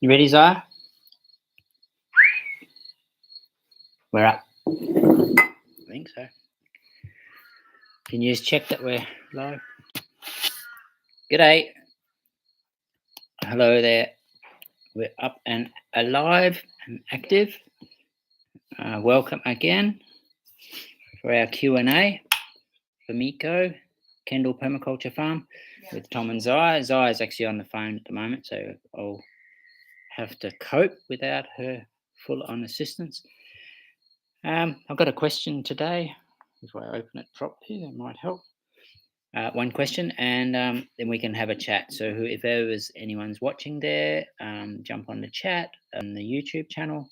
You ready, Zara? We're up. I think so. Can you just check that we're live? G'day. Hello there. We're up and alive and active. Welcome again for our Q&A for Miko, Kendall Permaculture Farm with Tom and Zaya. Zaya's actually on the phone at the moment, so I'll have to cope without her full-on assistance. I've got a question today. If I open it properly, that might help. One question, and then we can have a chat. So, if anyone's watching there, jump on the chat on the YouTube channel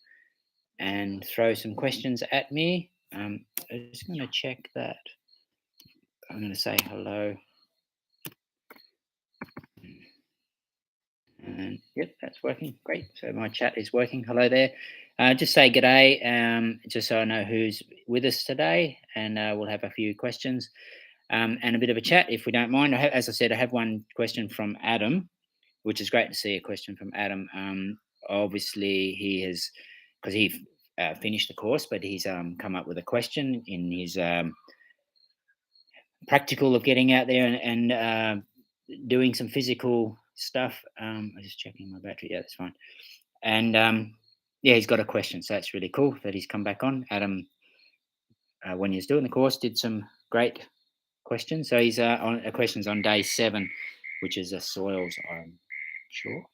and throw some questions at me. I'm just going to check that. I'm going to say hello. And yep, that's working. Great. So my chat is working. Hello there. Just say g'day, just so I know who's with us today, and we'll have a few questions. And a bit of a chat if we don't mind. As I said, I have one question from Adam, which is great to see a question from Adam. Obviously, he has, because he finished the course, but he's come up with a question in his practical of getting out there and doing some physical stuff. I'm just checking my battery. Yeah, that's fine. And yeah, he's got a question, so that's really cool that he's come back on. Adam, when he was doing the course, did some great questions. So he's on questions on day 7, which is the soils. I'm sure.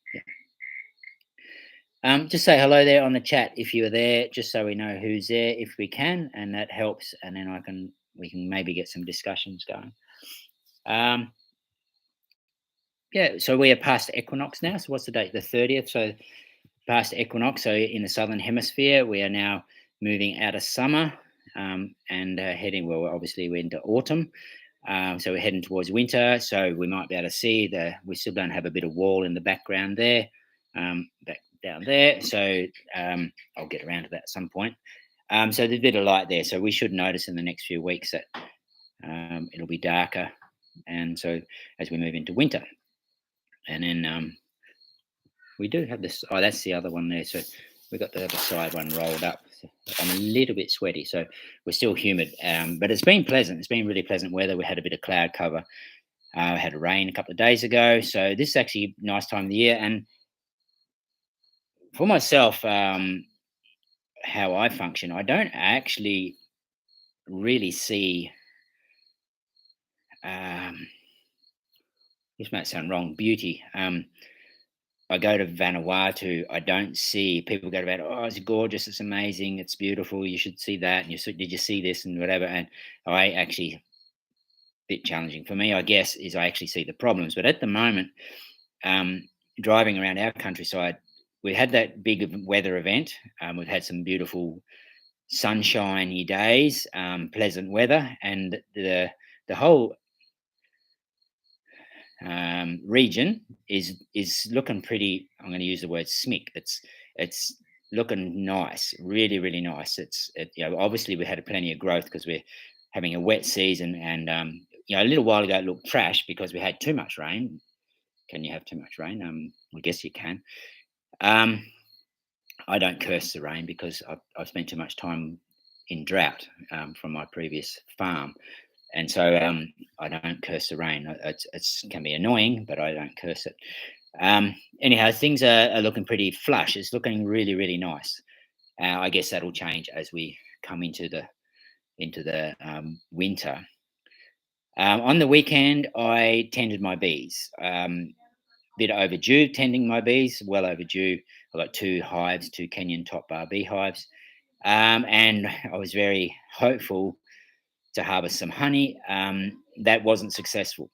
Yeah. Just say hello there on the chat if you're there, just so we know who's there if we can, and that helps. And then we can maybe get some discussions going. Yeah, so we are past equinox now. So what's the date? The 30th. So past equinox. So in the southern hemisphere, we are now moving out of summer and heading. Well, obviously we're into autumn. So we're heading towards winter. So we might be able to see we still don't have a bit of wall in the background there, back down there. So I'll get around to that at some point. So there's a bit of light there. So we should notice in the next few weeks that it'll be darker. And so as we move into winter, and then we do have this. Oh, that's the other one there. So we've got the other side one rolled up. So I'm a little bit sweaty, so we're still humid, but it's been pleasant. It's been really pleasant weather. We had a bit of cloud cover. Had rain a couple of days ago, so this is actually a nice time of the year. And for myself, how I function, I don't actually really see. This might sound wrong. Beauty. I go to Vanuatu, I don't see people go about, oh, it's gorgeous, it's amazing, it's beautiful, you should see that. And did you see this and whatever? And I actually, bit challenging for me, I guess, is I actually see the problems. But at the moment, driving around our countryside, we had that big weather event. We've had some beautiful sunshiny days, pleasant weather, and the whole region is looking pretty. I'm going to use the word smick. It's looking nice, really, really nice. Obviously we had plenty of growth because we're having a wet season, and a little while ago it looked trash because we had too much rain. Can you have too much rain? I guess you can. I don't curse the rain because I've spent too much time in drought from my previous farm. And so I don't curse the rain. It can be annoying, but I don't curse it. Anyhow, things are looking pretty flush. It's looking really, really nice. I guess that'll change as we come into the winter. On the weekend, I tended my bees. Bit overdue tending my bees. Well overdue. I've got 2 hives, 2 Kenyan top bar beehives, and I was very hopeful to harvest some honey. That wasn't successful.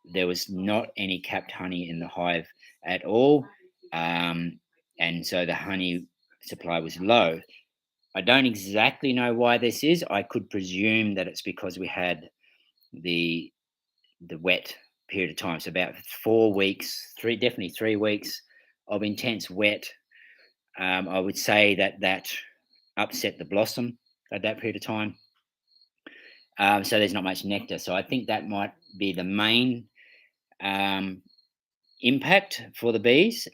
There was not any capped honey in the hive at all. And so the honey supply was low. I don't exactly know why this is. I could presume that it's because we had the wet period of time. So about 4 weeks, definitely 3 weeks of intense wet. I would say that upset the blossom at that period of time. So there's not much nectar. So I think that might be the main impact for the bees.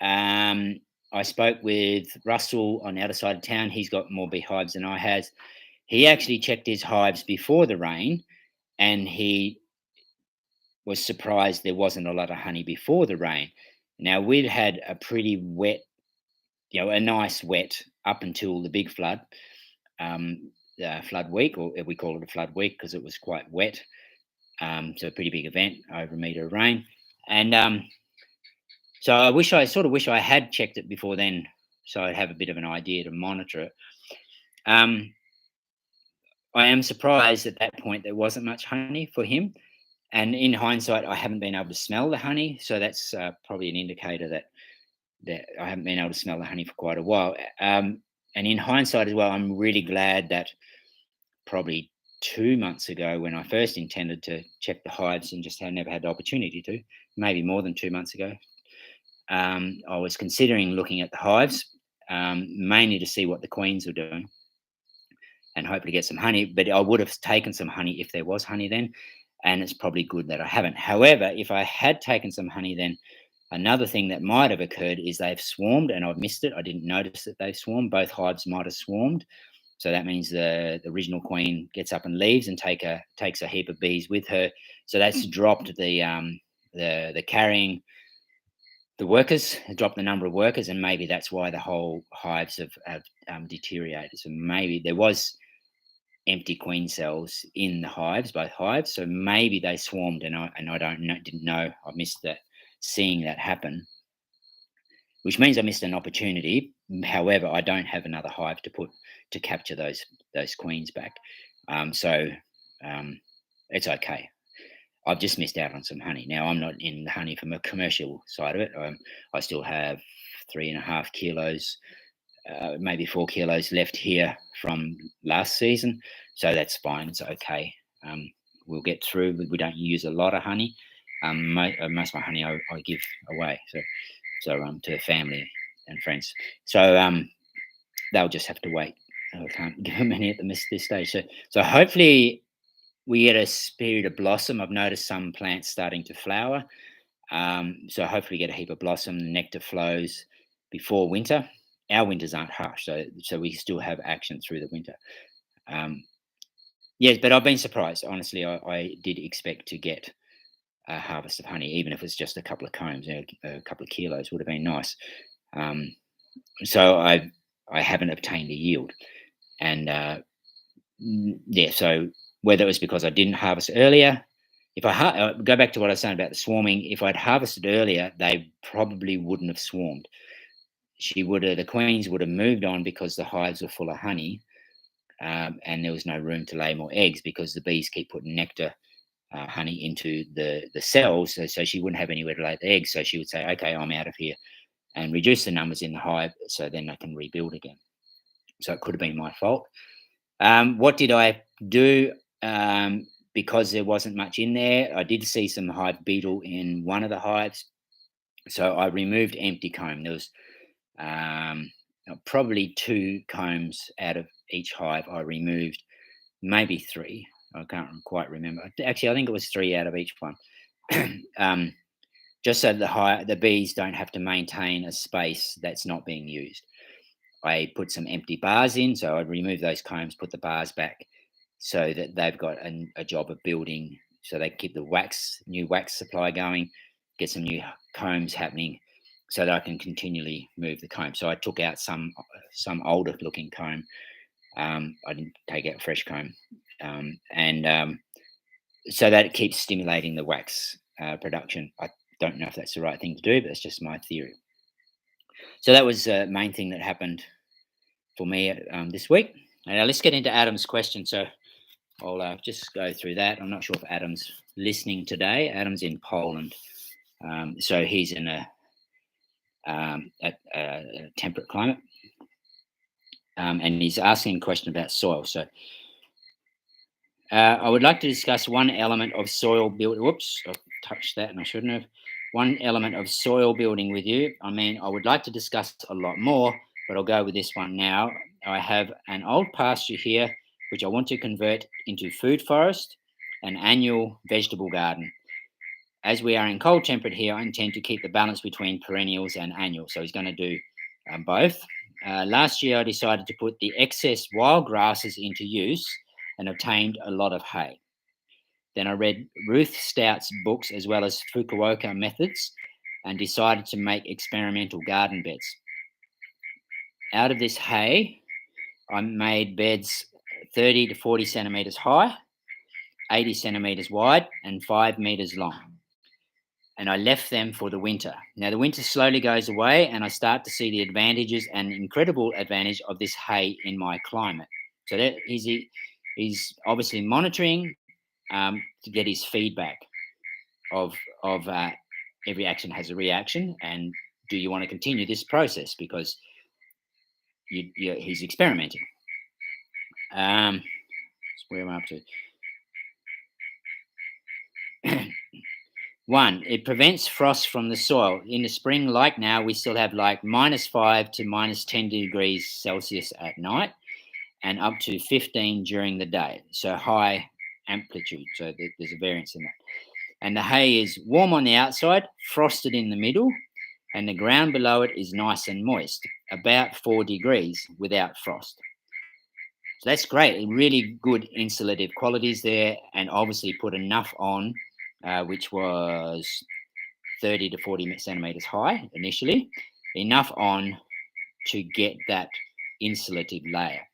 I spoke with Russell on the other side of town. He's got more beehives than I has. He actually checked his hives before the rain, and he was surprised there wasn't a lot of honey before the rain. Now we'd had a pretty wet, a nice wet up until the big flood, flood week, or we call it a flood week because it was quite wet. So a pretty big event, over a metre of rain, and so I sort of wish I had checked it before then, so I'd have a bit of an idea to monitor it. Um, I am surprised at that point there wasn't much honey for him. And in hindsight, I haven't been able to smell the honey, so that's probably an indicator that I haven't been able to smell the honey for quite a while. And in hindsight as well, I'm really glad that probably 2 months ago, when I first intended to check the hives and just had never had the opportunity to, maybe more than 2 months ago, I was considering looking at the hives, mainly to see what the queens were doing and hopefully get some honey. But I would have taken some honey if there was honey then, and it's probably good that I haven't. However, if I had taken some honey then, another thing that might have occurred is they've swarmed and I've missed it. I didn't notice that they've swarmed. Both hives might have swarmed. So that means the original queen gets up and leaves and takes a heap of bees with her. So that's dropped the carrying the workers, dropped the number of workers, and maybe that's why the whole hives have deteriorated. So maybe there was empty queen cells in the hives, both hives. So maybe they swarmed, and I didn't know. I missed that, seeing that happen, which means I missed an opportunity. However, I don't have another hive to capture those queens back. So it's okay. I've just missed out on some honey. Now I'm not in the honey from a commercial side of it. I still have 3.5 kilos, maybe 4 kilos left here from last season, so that's fine. It's okay. We'll get through. We don't use a lot of honey. Most of my honey I give away, so to family and friends. So they'll just have to wait. I can't give them any at this stage. So hopefully we get a period of blossom. I've noticed some plants starting to flower. So hopefully get a heap of blossom, the nectar flows before winter. Our winters aren't harsh, so we still have action through the winter. Yes, but I've been surprised. Honestly, I did expect to get a harvest of honey, even if it's just a couple of combs, a couple of kilos would have been nice. So I haven't obtained a yield, and yeah. So whether it was because I didn't harvest earlier, if I go back to what I was saying about the swarming, if I'd harvested earlier, they probably wouldn't have swarmed. The queens would have moved on because the hives were full of honey, and there was no room to lay more eggs because the bees keep putting nectar, honey into the cells, so she wouldn't have anywhere to lay the eggs. So she would say, "Okay, I'm out of here," and reduce the numbers in the hive, so then they can rebuild again. So it could have been my fault. What did I do? Because there wasn't much in there, I did see some hive beetle in one of the hives, so I removed empty comb. There was probably 2 combs out of each hive. I removed, maybe 3. I can't quite remember. Actually, I think it was 3 out of each one. Just so the bees don't have to maintain a space that's not being used. I put some empty bars in, so I'd remove those combs, put the bars back, so that they've got a job of building, so they keep the new wax supply going, get some new combs happening, so that I can continually move the comb. So I took out some older looking comb. I didn't take out fresh comb, and so that it keeps stimulating the wax production. I don't know if that's the right thing to do, but it's just my theory. So that was the main thing that happened for me this week. Now let's get into Adam's question. So I'll just go through that. I'm not sure if Adam's listening today. Adam's in Poland, so he's in a temperate climate, and he's asking a question about soil. So I would like to discuss one element of soil building. Whoops, I touched that and I shouldn't have. One element of soil building with you. I mean, I would like to discuss a lot more, but I'll go with this one now. I have an old pasture here, which I want to convert into food forest, an annual vegetable garden. as we are in cold temperate here, I intend to keep the balance between perennials and annuals. So he's going to do both. Last year, I decided to put the excess wild grasses into use and obtained a lot of hay. Then I read Ruth Stout's books as well as Fukuoka methods and decided to make experimental garden beds. Out of this hay, I made beds 30 to 40 centimeters high, 80 centimeters wide, and 5 meters long. And I left them for the winter. Now, the winter slowly goes away, and I start to see the advantages and incredible advantage of this hay in my climate. So that he's obviously monitoring to get his feedback of every action has a reaction, and do you want to continue this process because he's experimenting. Where am I up to? 1, it prevents frost from the soil. In the spring, like now, we still have like -5 to -10 degrees Celsius at night and up to 15 during the day. So high amplitude. So there's a variance in that. And the hay is warm on the outside, frosted in the middle, and the ground below it is nice and moist, about 4 degrees without frost. So that's great. Really good insulative qualities there, and obviously put enough on, which was 30 to 40 centimeters high initially, enough on to get that insulative layer.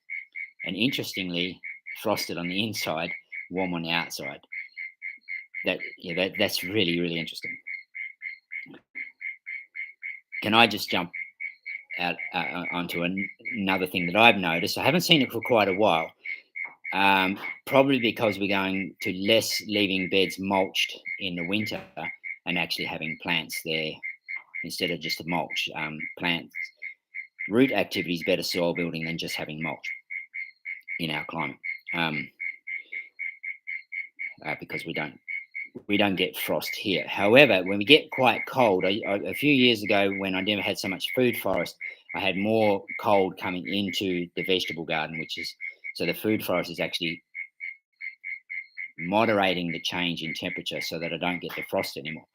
And interestingly, frosted on the inside, warm on the outside. That's really, really interesting. Can I just jump out onto another thing that I've noticed? I haven't seen it for quite a while. Probably because we're going to less leaving beds mulched in the winter and actually having plants there instead of just a mulch. Plants, root activity is better soil building than just having mulch in our climate, because we don't get frost here. However, when we get quite cold, a few years ago when I never had so much food forest, I had more cold coming into the vegetable garden, so the food forest is actually moderating the change in temperature so that I don't get the frost anymore.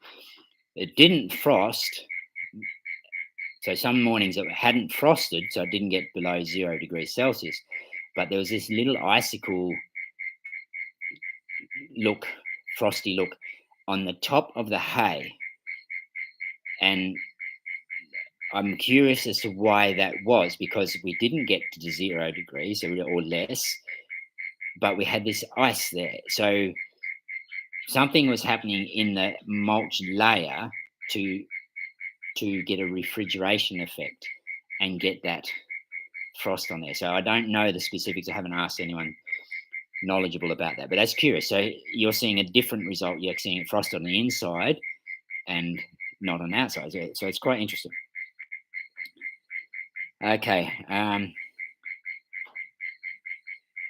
It didn't frost. So some mornings it hadn't frosted, so it didn't get below 0 degrees Celsius. But there was this little icicle look, frosty look on the top of the hay. And I'm curious as to why that was, because we didn't get to 0 degrees or less, but we had this ice there. So something was happening in the mulch layer to get a refrigeration effect and get that frost on there. So I don't know the specifics. I haven't asked anyone knowledgeable about that, but that's curious. So you're seeing a different result. You're seeing it frost on the inside and not on the outside. So it's quite interesting. Okay.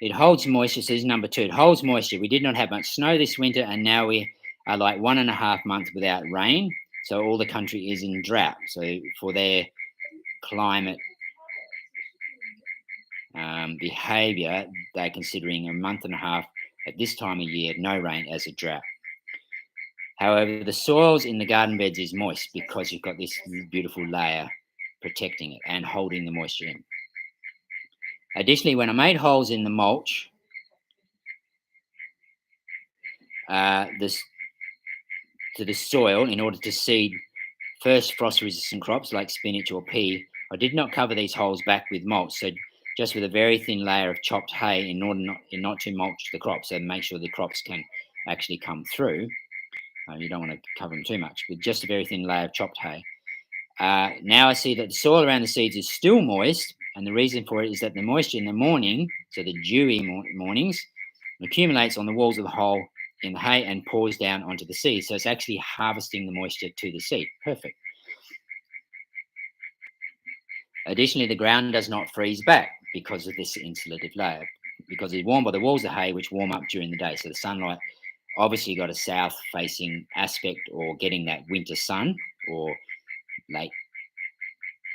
It holds moisture, says number 2. It holds moisture. We did not have much snow this winter, and now we are like 1.5 months without rain. So all the country is in drought. So for their climate behavior, they're considering 1.5 months at this time of year, no rain, as a drought. However, the soils in the garden beds is moist because you've got this beautiful layer protecting it and holding the moisture in. Additionally, when I made holes in the mulch, to the soil in order to seed first frost-resistant crops like spinach or pea, I did not cover these holes back with mulch, so just with a very thin layer of chopped hay in order not to mulch the crops and make sure the crops can actually come through. You don't want to cover them too much, with just a very thin layer of chopped hay. Now I see that the soil around the seeds is still moist, and the reason for it is that the moisture in the morning, so the dewy mornings, accumulates on the walls of the hole in the hay and pours down onto the seed. So it's actually harvesting the moisture to the seed. Perfect. Additionally, the ground does not freeze back because of this insulative layer, because it's warmed by the walls of hay, which warm up during the day. So the sunlight obviously got a south-facing aspect, or getting that winter sun, or late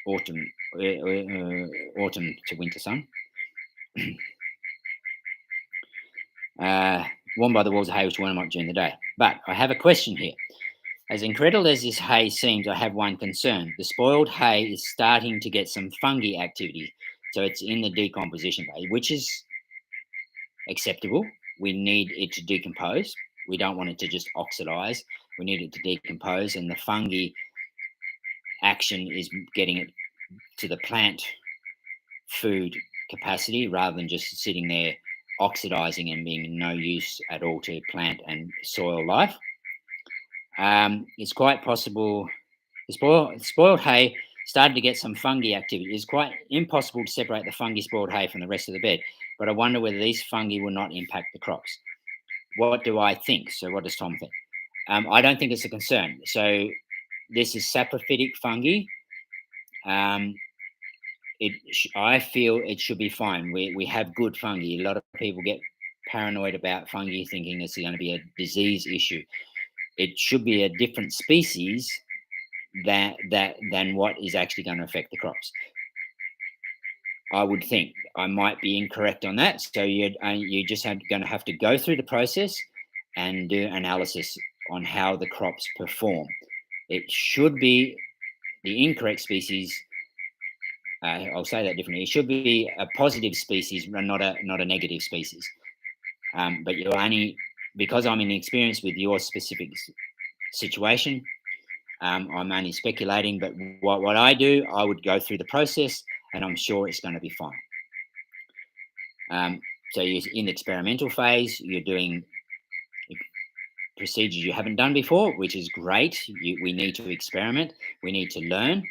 autumn to winter sun. Warmed by the walls of hay, which warm up during the day. But I have a question here. As incredible as this hay seems, I have one concern. The spoiled hay is starting to get some fungi activity. So it's in the decomposition phase, which is acceptable. We need it to decompose. We don't want it to just oxidize. We need it to decompose, and the fungi action is getting it to the plant food capacity rather than just sitting there oxidizing and being no use at all to plant and soil life. It's quite possible the spoiled hay started to get some fungi activity. It's quite impossible to separate the fungi spoiled hay from the rest of the bed, but I wonder whether these fungi will not impact the crops. What do I think? So, what does Tom think? I don't think it's a concern. So, this is saprophytic fungi. Um, I feel it should be fine. We have good fungi. A lot of people get paranoid about fungi, thinking it's going to be a disease issue. It should be a different species than what is actually going to affect the crops. I would think. I might be incorrect on that. So you just going to have to go through the process and do analysis on how the crops perform. It should be the incorrect species. I'll say that differently. It should be a positive species, not a negative species. But you're only, because I'm inexperienced with your specific situation, I'm only speculating. But what I do, I would go through the process, and I'm sure it's going to be fine. So you're in the experimental phase. You're doing procedures you haven't done before, which is great. We need to experiment. We need to learn.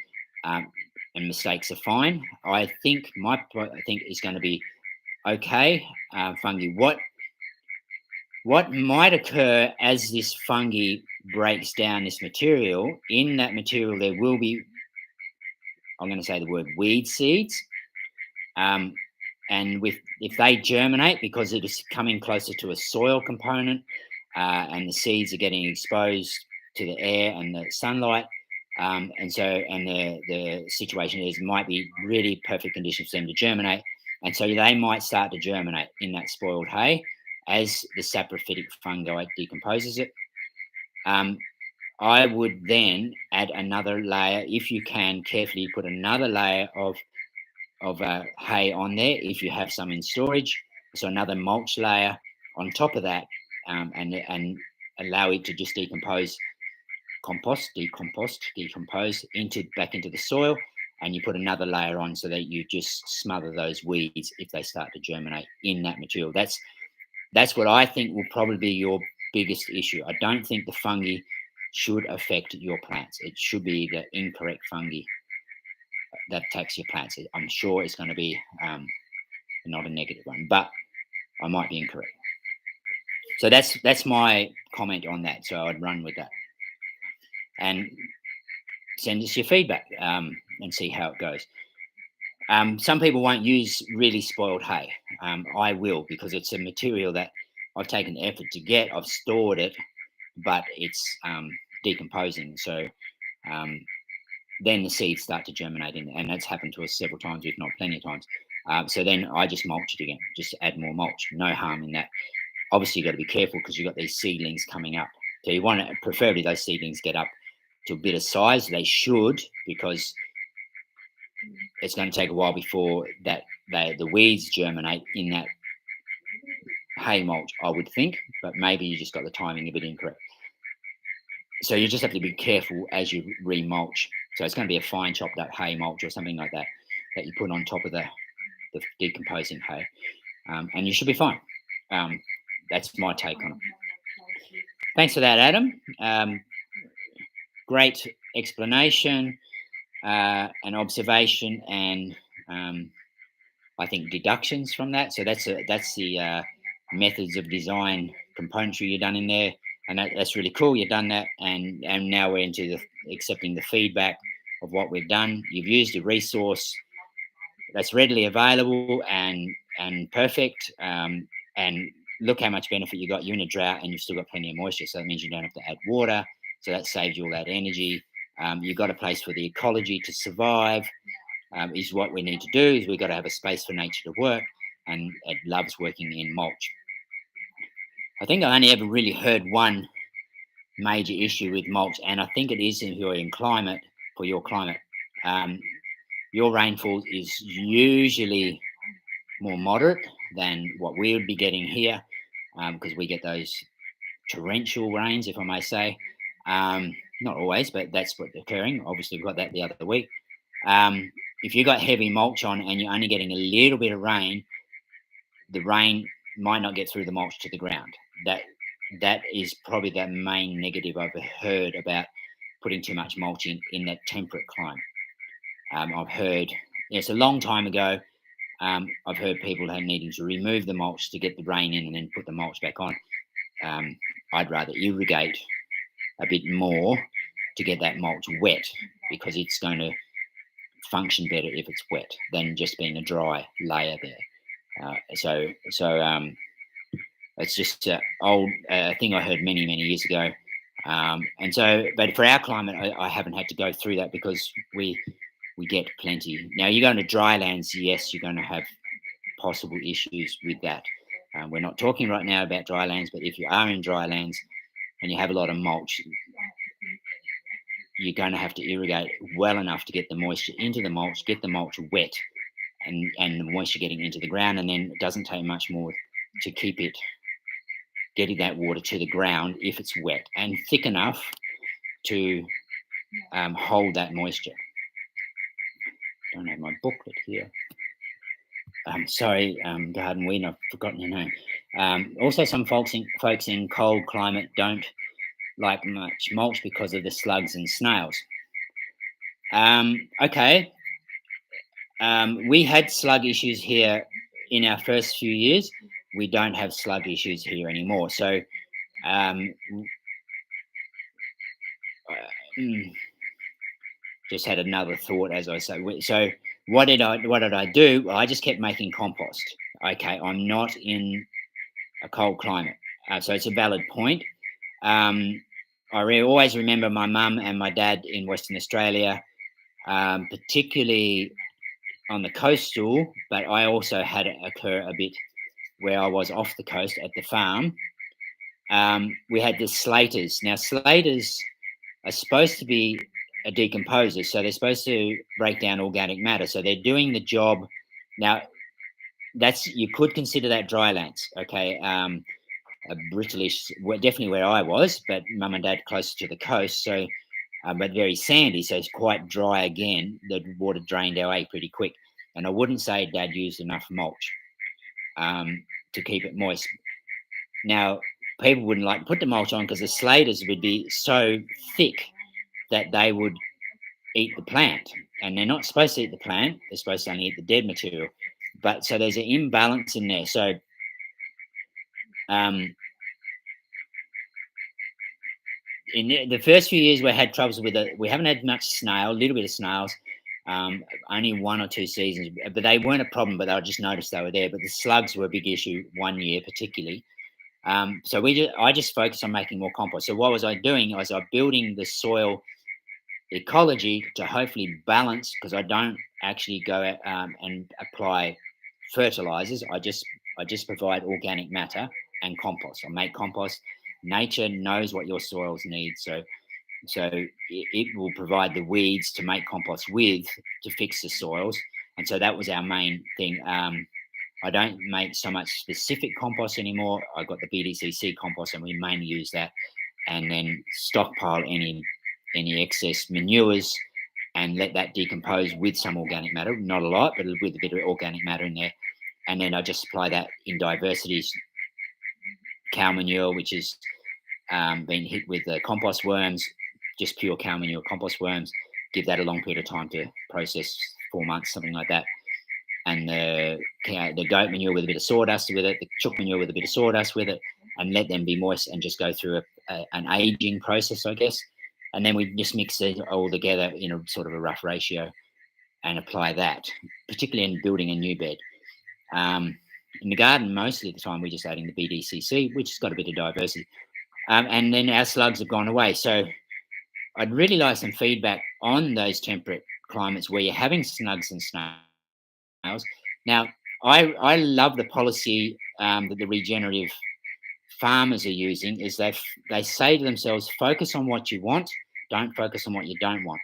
And mistakes are fine. I think is going to be okay. Fungi. What might occur as this fungi breaks down this material? In that material, there will be, I'm going to say the word weed seeds. And if they germinate, because it is coming closer to a soil component, and the seeds are getting exposed to the air and the sunlight, and the situation is might be really perfect conditions for them to germinate, and so they might start to germinate in that spoiled hay as the saprophytic fungi decomposes it. I would then add another layer, if you can carefully put another layer of hay on there if you have some in storage, so another mulch layer on top of that, and allow it to just decompose back into the soil, and you put another layer on so that you just smother those weeds if they start to germinate in that material. That's what I think will probably be your biggest issue. I don't think the fungi should affect your plants. It should be the incorrect fungi that attacks your plants. I'm sure it's going to be not a negative one, but I might be incorrect. So that's my comment on that. So I'd run with that, and send us your feedback, and see how it goes. Some people won't use really spoiled hay. I will, because it's a material that I've taken the effort to get. I've stored it, but it's decomposing. So then the seeds start to germinate in, and that's happened to us several times, if not plenty of times. So then I just mulch it again, just add more mulch. No harm in that. Obviously, you've got to be careful because you've got these seedlings coming up. So you want to, preferably those seedlings get up to a bit of size. They should, because it's going to take a while before the weeds germinate in that hay mulch, I would think, but maybe you just got the timing a bit incorrect. So you just have to be careful as you remulch. So it's going to be a fine chopped up hay mulch or something like that that you put on top of the decomposing hay, and you should be fine. That's my take on it. Thanks for that, Adam. Great explanation, and observation, and I think deductions from that. So that's the methods of design componentry you've done in there, and that's really cool. You've done that, and now we're into accepting the feedback of what we've done. You've used a resource that's readily available and perfect, and look how much benefit you got. You're in a drought and you've still got plenty of moisture, so that means you don't have to add water. So that saves you all that energy. You've got a place for the ecology to survive. Is what we need to do. Is we've got to have a space for nature to work, and it loves working in mulch. I think I only ever really heard one major issue with mulch, and I think it is if you're in climate for your climate. Um, your rainfall is usually more moderate than what we would be getting here, because we get those torrential rains, if I may say. Not always, but that's what's occurring. Obviously, we got that the other week. Um, if you got heavy mulch on and you're only getting a little bit of rain, the rain might not get through the mulch to the ground. That is probably the main negative I've heard about putting too much mulch in that temperate climate. I've heard, it's a long time ago. I've heard people needing to remove the mulch to get the rain in and then put the mulch back on. I'd rather irrigate a bit more to get that mulch wet, because it's going to function better if it's wet than just being a dry layer there. So it's just an old thing I heard many years ago. And so, but for our climate, I haven't had to go through that because we get plenty. Now, you go into dry lands, yes, you're going to have possible issues with that. We're not talking right now about dry lands, but if you are in dry lands and you have a lot of mulch, you're going to have to irrigate well enough to get the moisture into the mulch, get the mulch wet, and the moisture getting into the ground. And then it doesn't take much more to keep it getting that water to the ground if it's wet and thick enough to hold that moisture. Don't have my booklet here. Sorry, Garden Weed, I've forgotten your name. Also, some folks in cold climate don't like much mulch because of the slugs and snails. Okay. We had slug issues here in our first few years. We don't have slug issues here anymore. So, just had another thought as I say. So, what did I do? Well, I just kept making compost. Okay, I'm not in a cold climate, so it's a valid point. I always remember my mum and my dad in Western Australia, particularly on the coastal, but I also had it occur a bit where I was off the coast at the farm. We had the slaters. Now, slaters are supposed to be a decomposer, so they're supposed to break down organic matter. So they're doing the job. Now, you could consider that dry lands, okay? A Brittlish, definitely where I was, but mum and dad closer to the coast, so but very sandy, so it's quite dry again. The water drained our way pretty quick, and I wouldn't say dad used enough mulch to keep it moist. Now, people wouldn't like to put the mulch on because the slaters would be so thick that they would eat the plant, and they're not supposed to eat the plant. They're supposed to only eat the dead material. But so there's an imbalance in there. So in the first few years, we had troubles with it. We haven't had much snail, a little bit of snails, only 1 or 2 seasons, but they weren't a problem. But I just noticed they were there. But the slugs were a big issue one year, particularly. So I just focused on making more compost. So what was I doing? Was I building the soil ecology to hopefully balance, because I don't actually go out and apply fertilizers. I just provide organic matter and compost. I make compost. Nature knows what your soils need, so it will provide the weeds to make compost with to fix the soils. And so that was our main thing. I don't make so much specific compost anymore. I got the BDCC compost, and we mainly use that, and then stockpile any excess manures and let that decompose with some organic matter. Not a lot, but with a bit of organic matter in there. And then I just supply that in diversities. Cow manure, which is been hit with the compost worms, just pure cow manure compost worms. Give that a long period of time to process, 4 months, something like that. And the goat manure with a bit of sawdust with it, the chook manure with a bit of sawdust with it, and let them be moist and just go through an aging process, I guess. And then we just mix it all together in a sort of a rough ratio and apply that, particularly in building a new bed. In the garden, mostly of the time, we're just adding the BDCC, which has got a bit of diversity. And then our slugs have gone away. So I'd really like some feedback on those temperate climates where you're having slugs and snails. Now, I love the policy that the regenerative farmers are using is they say to themselves, focus on what you want, don't focus on what you don't want.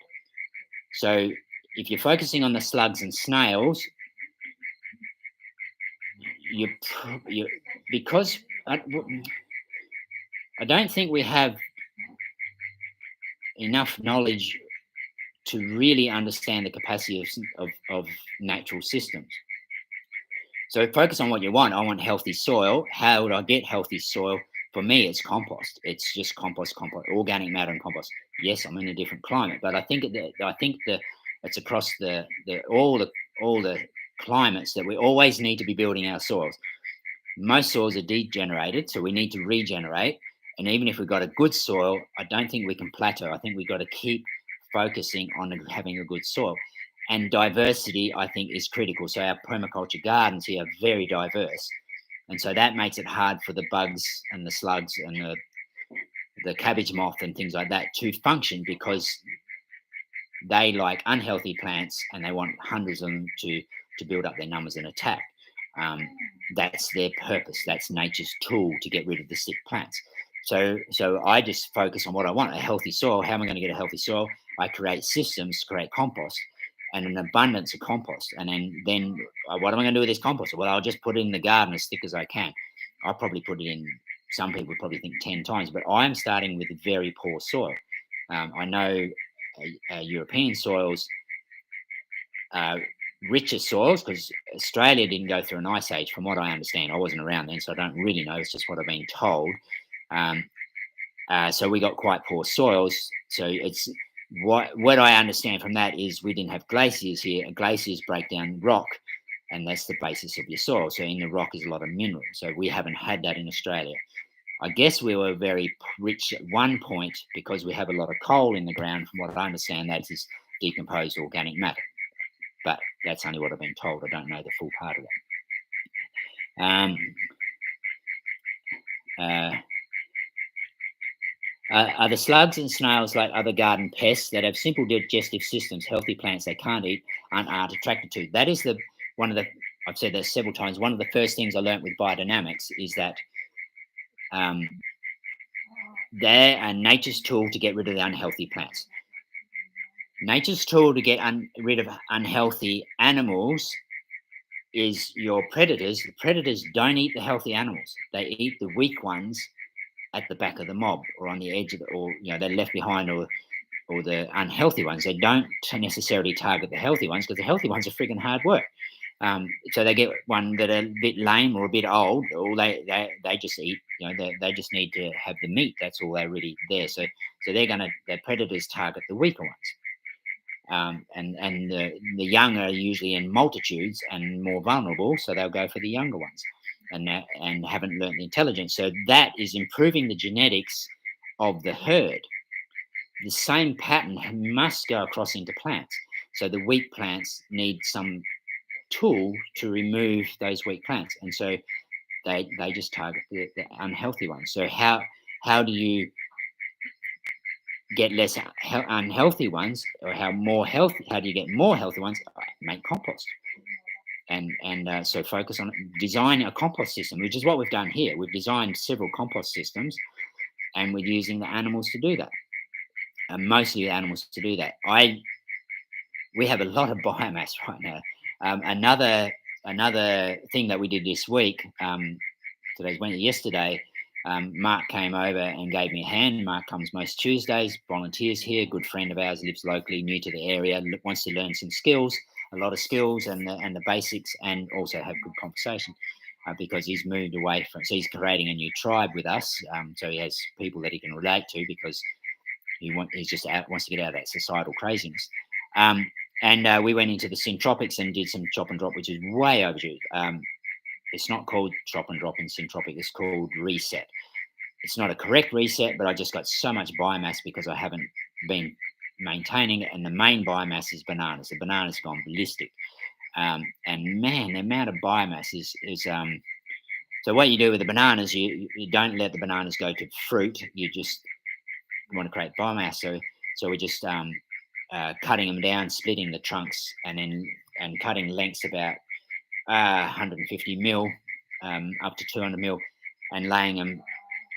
So if you're focusing on the slugs and snails, you because I don't think we have enough knowledge to really understand the capacity of natural systems. So focus on what you want. I want healthy soil. How would I get healthy soil? For me, it's compost. It's just compost, organic matter and compost. Yes, I'm in a different climate, but I think it's across all the climates that we always need to be building our soils. Most soils are degenerated, so we need to regenerate. And even if we've got a good soil, I don't think we can plateau. I think we've got to keep focusing on having a good soil. And diversity, I think, is critical. So our permaculture gardens here are very diverse. And so that makes it hard for the bugs and the slugs and the cabbage moth and things like that to function, because they like unhealthy plants and they want hundreds of them to build up their numbers and attack. That's their purpose. That's nature's tool to get rid of the sick plants. So I just focus on what I want: a healthy soil. How am I going to get a healthy soil? I create systems to create compost and an abundance of compost. And then what am I going to do with this compost? Well, I'll just put it in the garden as thick as I can. I'll probably put it in, some people probably think 10 times, but I'm starting with very poor soil. I know European soils, richer soils, because Australia didn't go through an ice age, from what I understand. I wasn't around then, so I don't really know. It's just what I've been told. So we got quite poor soils. So it's what I understand from that is we didn't have glaciers here. Glaciers break down rock, and that's the basis of your soil. So in the rock is a lot of mineral. So we haven't had that in Australia. I guess we were very rich at one point because we have a lot of coal in the ground. From what I understand, that is decomposed organic matter. But that's only what I've been told. I don't know the full part of that. Are the slugs and snails like other garden pests that have simple digestive systems, healthy plants they can't eat and aren't attracted to? That is I've said this several times, one of the first things I learned with biodynamics is that they're nature's tool to get rid of the unhealthy plants. Nature's tool to get rid of unhealthy animals is your predators. The predators don't eat the healthy animals. They eat the weak ones at the back of the mob or on the edge of they're left behind, or the unhealthy ones. They don't necessarily target the healthy ones, because the healthy ones are frigging hard work. So they get one that are a bit lame or a bit old, or they just eat. They just need to have the meat. That's all they're really there. So their predators target the weaker ones. And the young are usually in multitudes and more vulnerable, so they'll go for the younger ones, and haven't learned the intelligence. So that is improving the genetics of the herd. The same pattern must go across into plants. So the weak plants need some tool to remove those weak plants, and so they just target the unhealthy ones. So how do you get less unhealthy ones, or how do you get more healthy ones? Make compost. And so focus on design a compost system, which is what we've done here. We've designed several compost systems, and we're using the animals to do that, mostly the animals to do that. We have a lot of biomass right now. Another thing that we did this week, yesterday, Mark came over and gave me a hand. Mark comes most Tuesdays, volunteers here, good friend of ours, lives locally, new to the area, wants to learn some skills, a lot of skills and the basics, and also have good conversation, because he's moved away so he's creating a new tribe with us. So he has people that he can relate to, because he just wants to get out of that societal craziness. And we went into the Syntropics and did some chop and drop, which is way overdue. It's not called chop and drop in Syntropic. It's called reset. It's not a correct reset, but I just got so much biomass because I haven't been maintaining it. And the main biomass is bananas. The bananas gone ballistic. And man, the amount of biomass is so what you do with the bananas, you don't let the bananas go to fruit. You just want to create biomass. So we're just cutting them down, splitting the trunks, and cutting lengths about 150 mil up to 200 mil, and laying them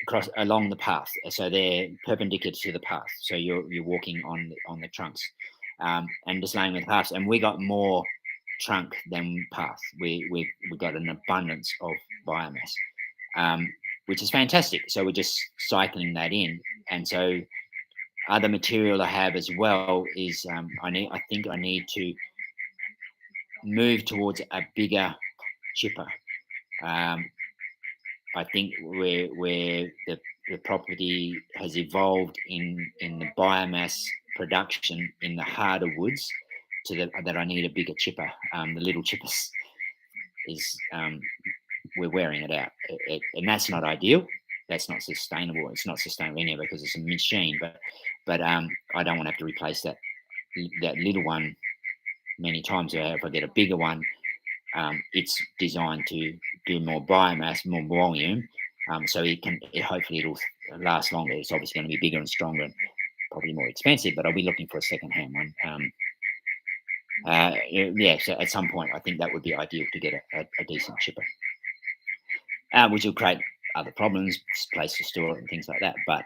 across along the path, so they're perpendicular to the path. So you're walking on the trunks, and just laying with the paths. And we got more trunk than path. We got an abundance of biomass, which is fantastic. So we're just cycling that in, and so other material I have as well is I think I need to move towards a bigger chipper. Um, I think where the property has evolved in the biomass production in the harder woods that I need a bigger chipper. The little chippers is we're wearing it out, and that's not ideal. That's not sustainable. It's not sustainable anyway because it's a machine. But I don't want to have to replace that little one many times. If I get a bigger one, it's designed to do more biomass, more volume, so hopefully it'll last longer. It's obviously going to be bigger and stronger and probably more expensive, but I'll be looking for a second-hand one. Yeah, so at some point, I think that would be ideal to get a decent chipper, which will create other problems, place to store it and things like that. But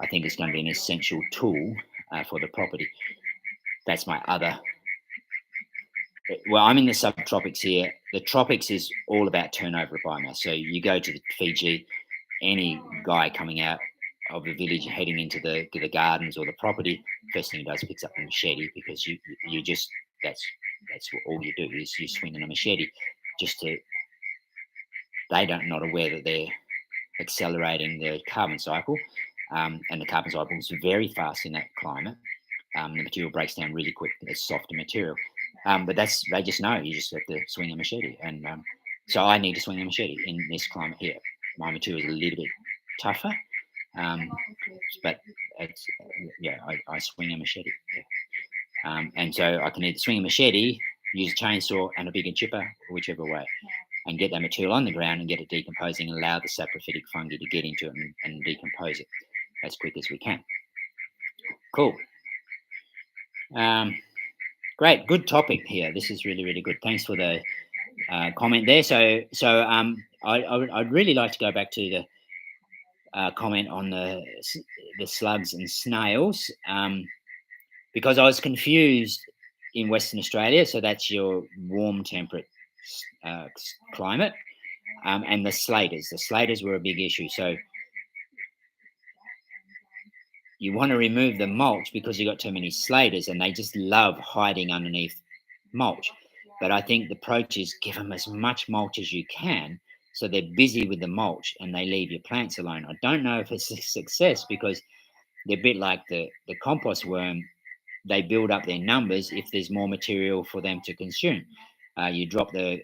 I think it's going to be an essential tool for the property. That's my other. Well, I'm in the subtropics here. The tropics is all about turnover of biomass. So you go to the Fiji, any guy coming out of the village heading into the gardens or the property, first thing he does picks up a machete, because you just that's what all you do is you swing in a machete just to. They don't not aware that they're accelerating the carbon cycle, and the carbon cycle is very fast in that climate. The material breaks down really quick. It's softer material. But they just know you just have to swing a machete, and so I need to swing a machete in this climate here. My material is a little bit tougher, but it's I swing a machete, and so I can either swing a machete, use a chainsaw and a bigger chipper, whichever way, and get that material on the ground and get it decomposing, and allow the saprophytic fungi to get into it and decompose it as quick as we can. Cool. Great, good topic here. This is really, really good. Thanks for the comment there. I'd really like to go back to the comment on the slugs and snails, because I was confused in Western Australia. So that's your warm temperate climate, and the slaters. The slaters were a big issue. So you want to remove the mulch because you've got too many slaters, and they just love hiding underneath mulch. But I think the approach is give them as much mulch as you can, so they're busy with the mulch and they leave your plants alone. I don't know if it's a success, because they're a bit like the compost worm. They build up their numbers if there's more material for them to consume. You drop the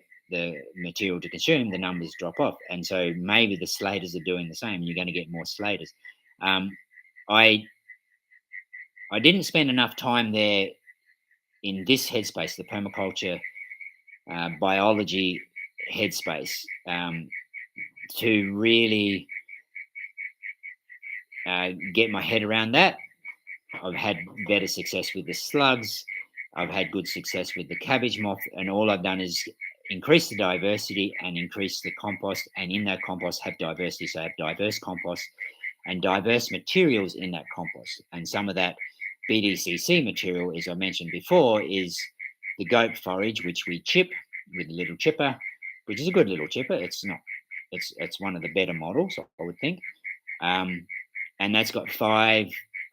material to consume, the numbers drop off. And so maybe the slaters are doing the same. You're going to get more slaters. I didn't spend enough time there in this headspace, the permaculture biology headspace, to really get my head around that. I've had better success with the slugs. I've had good success with the cabbage moth, and all I've done is increase the diversity and increase the compost, and in that compost have diversity. So I have diverse compost and diverse materials in that compost. And some of that BDCC material, as I mentioned before, is the goat forage, which we chip with a little chipper, which is a good little chipper. It's not, it's one of the better models, I would think. And that's got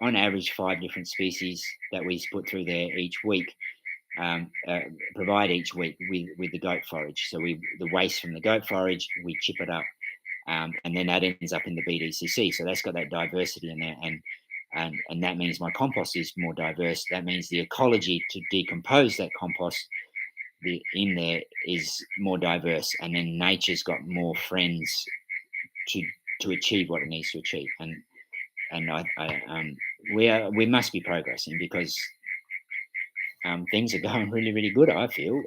on average, 5 different species that we put through there each week, provide each week with the goat forage. So the waste from the goat forage, we chip it up, and then that ends up in the BDCC. So that's got that diversity in there, and that means my compost is more diverse. That means the ecology to decompose that compost in there is more diverse, and then nature's got more friends to achieve what it needs to achieve. And we must be progressing, because things are going really, really good, I feel.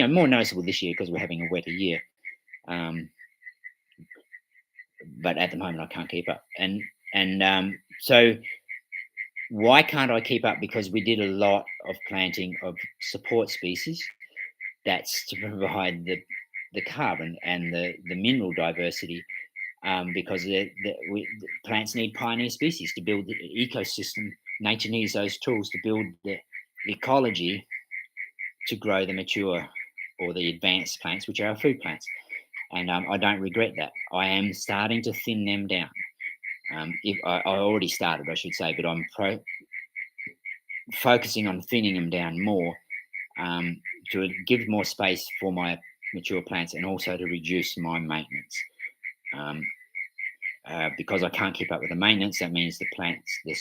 More noticeable this year because we're having a wetter year. But at the moment, I can't keep up. And so why can't I keep up? Because we did a lot of planting of support species. That's to provide the carbon and the mineral diversity, because the plants need pioneer species to build the ecosystem. Nature needs those tools to build the ecology to grow the mature or the advanced plants, which are our food plants. And I don't regret that. I am starting to thin them down. If I already started, I should say, but I'm focusing on thinning them down more, to give more space for my mature plants and also to reduce my maintenance. Um, because I can't keep up with the maintenance, that means the plants, the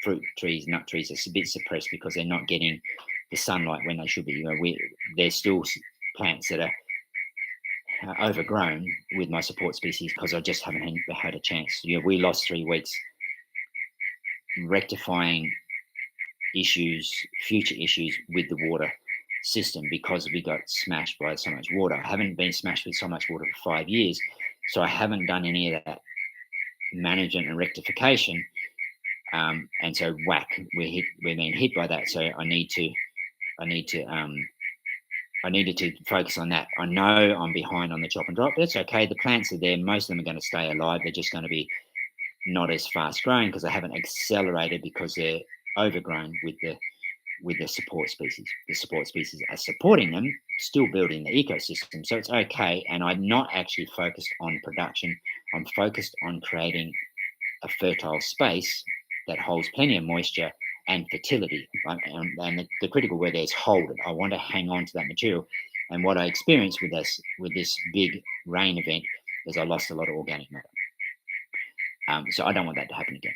fruit trees, nut trees, are a bit suppressed because they're not getting the sunlight when they should be. There's still plants that are overgrown with my support species because I just haven't had a chance. We lost 3 weeks rectifying future issues with the water system because we got smashed by so much water. I haven't been smashed with so much water for 5 years, so I haven't done any of that management and rectification. And so we're being hit by that. So I needed to focus on that. I know I'm behind on the chop and drop, but it's okay. The plants are there. Most of them are going to stay alive. They're just going to be not as fast growing because they haven't accelerated because they're overgrown with the support species. The support species are supporting them, still building the ecosystem. So it's okay. And I'm not actually focused on production. I'm focused on creating a fertile space that holds plenty of moisture and fertility. And the critical word there is hold it. I want to hang on to that material. And what I experienced with this big rain event is I lost a lot of organic matter. So I don't want that to happen again,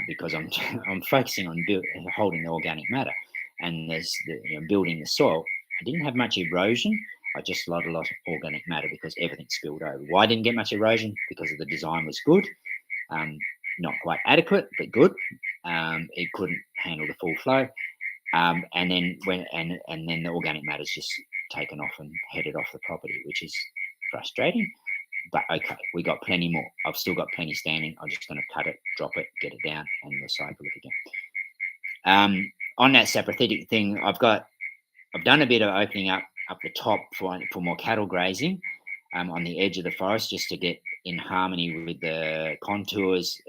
because I'm focusing on holding the organic matter, and there's building the soil. I didn't have much erosion. I just lost a lot of organic matter because everything spilled over. Why I didn't get much erosion? Because the design was good, not quite adequate, but good. It couldn't handle the full flow, and then the organic matter's just taken off and headed off the property, which is frustrating. But okay, we got plenty more. I've still got plenty standing. I'm just going to cut it, drop it, get it down, and recycle it again. On that saprophytic thing, I've done a bit of opening up the top for more cattle grazing, on the edge of the forest, just to get in harmony with the contours.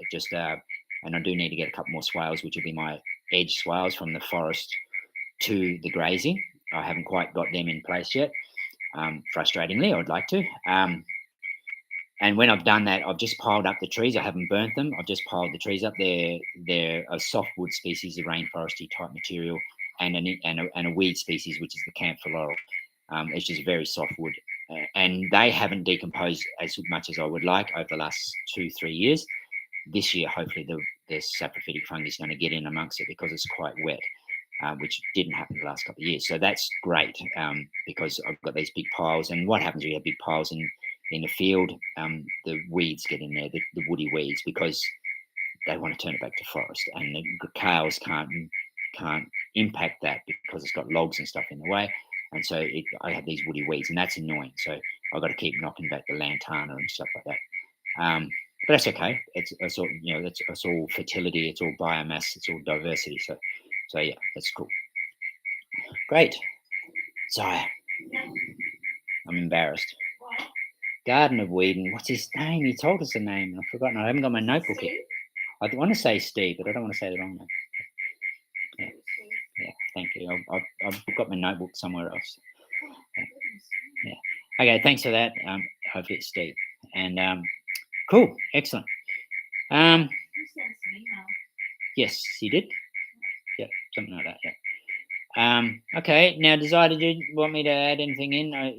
And I do need to get a couple more swales, which will be my edge swales from the forest to the grazing. I haven't quite got them in place yet. Frustratingly, I would like to. And when I've done that, I've just piled up the trees. I haven't burnt them. I've just piled the trees up. They're a softwood species, a rainforesty type material, and a weed species, which is the camphor laurel. It's just very softwood, and they haven't decomposed as much as I would like over the last 2-3 years. This year, hopefully, the saprophytic fungus is going to get in amongst it because it's quite wet, which didn't happen the last couple of years. So that's great, because I've got these big piles. And what happens when you have big piles in the field? The weeds get in there, the woody weeds, because they want to turn it back to forest, and the cows can't impact that because it's got logs and stuff in the way. And so I have these woody weeds, and that's annoying. So I've got to keep knocking back the lantana and stuff like that. But that's okay. It's all it's all fertility. It's all biomass. It's all diversity. So yeah, that's cool. Great. So I'm embarrassed. Garden of Whedon. What's his name? He told us the name. I've forgotten. I haven't got my notebook here. I want to say Steve, but I don't want to say the wrong name. Yeah, thank you. I've got my notebook somewhere else. Yeah. Okay, thanks for that. Hopefully it's Steve. And cool, excellent. Yes, he did. Yeah, something like that. Yeah. Okay. Now, Desire, did you want me to add anything in?